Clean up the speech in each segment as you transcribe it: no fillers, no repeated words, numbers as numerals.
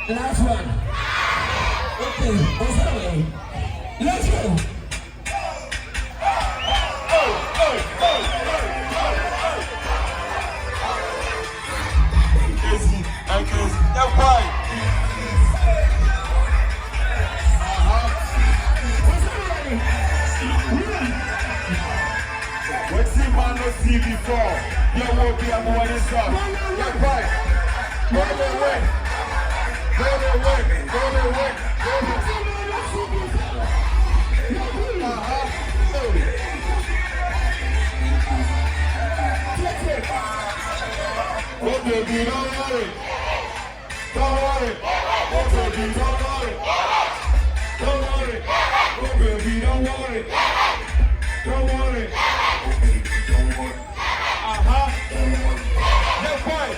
Last one. Okay, what's that way? Let's go. What's in man no see before? You won't be a boy in some. You're right. Go the way. Go the way. Go the way. Go the way. Oh baby, don't worry. Don't worry. Oh baby, don't worry. Don't worry. Oh baby, don't worry. Don't worry. Don't worry. Let's fight.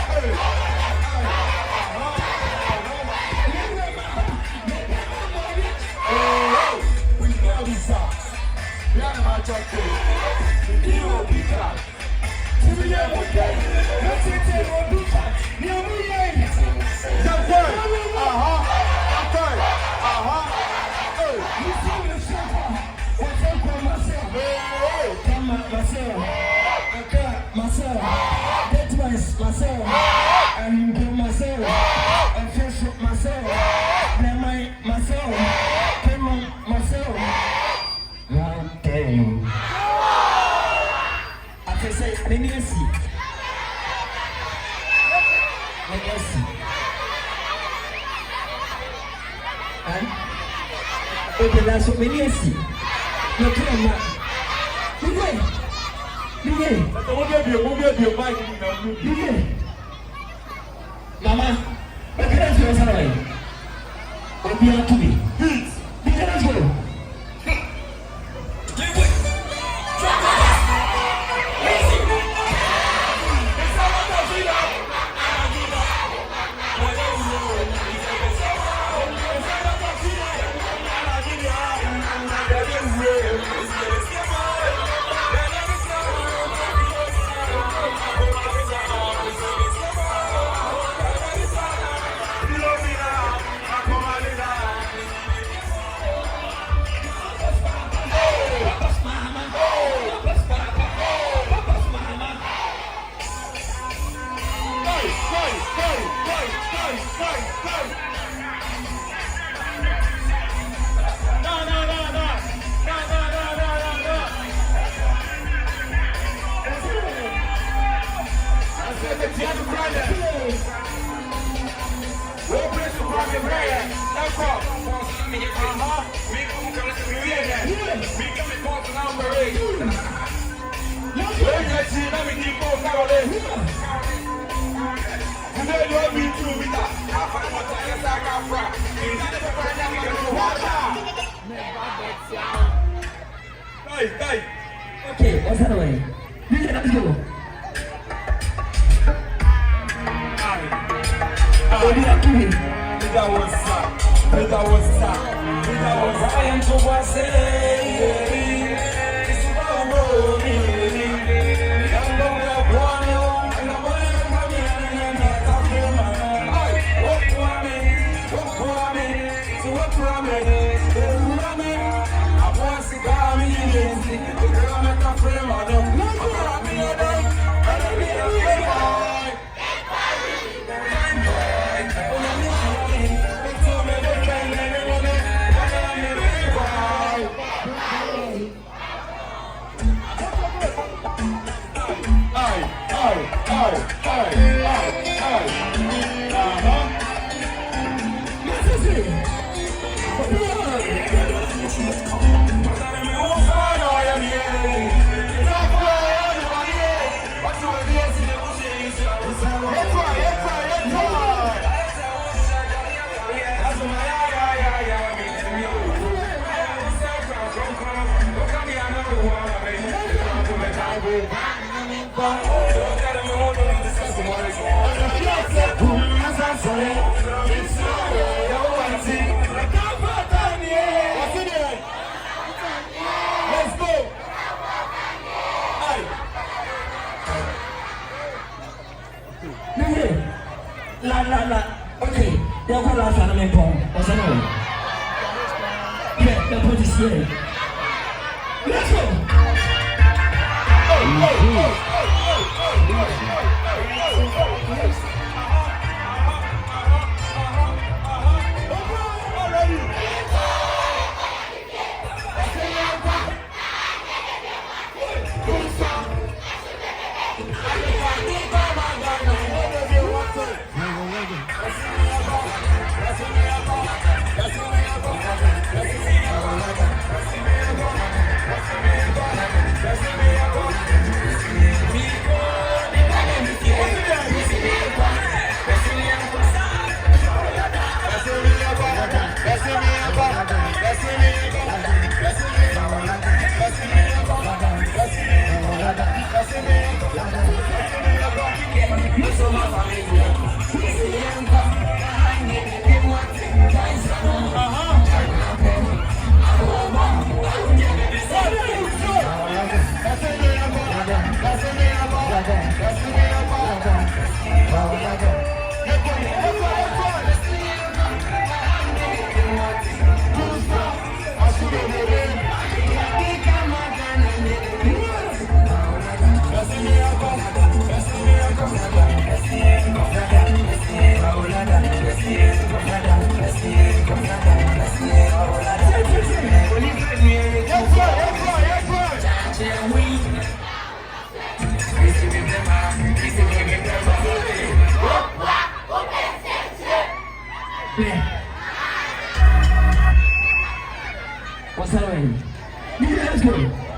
Hey. We know these songs. We are not talking. We will be back. We will be back. Let's say we will be back. We will be back. Let's fight. Okay. You see the shepherd. What's up for myself? Come on, myself. Okay, myself. That's myself. And kill myself. And fish up myself. Then myself. Come on, myself. One thing. I can say, let me see. Let me see. And okay, that's what we need to see. No, come on. Miguel. Mama, what can I do? What do you have to be? Let's go. Okay, what's that way? Let's go. La. Okay, they're going to laugh at me. What's that? Yeah, they're put this here. Let's go. What's happening? Let's go.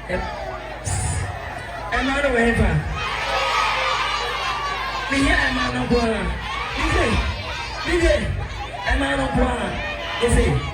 Emma no ever. Me here Emma no boy. DJ. Emma no boy. You see.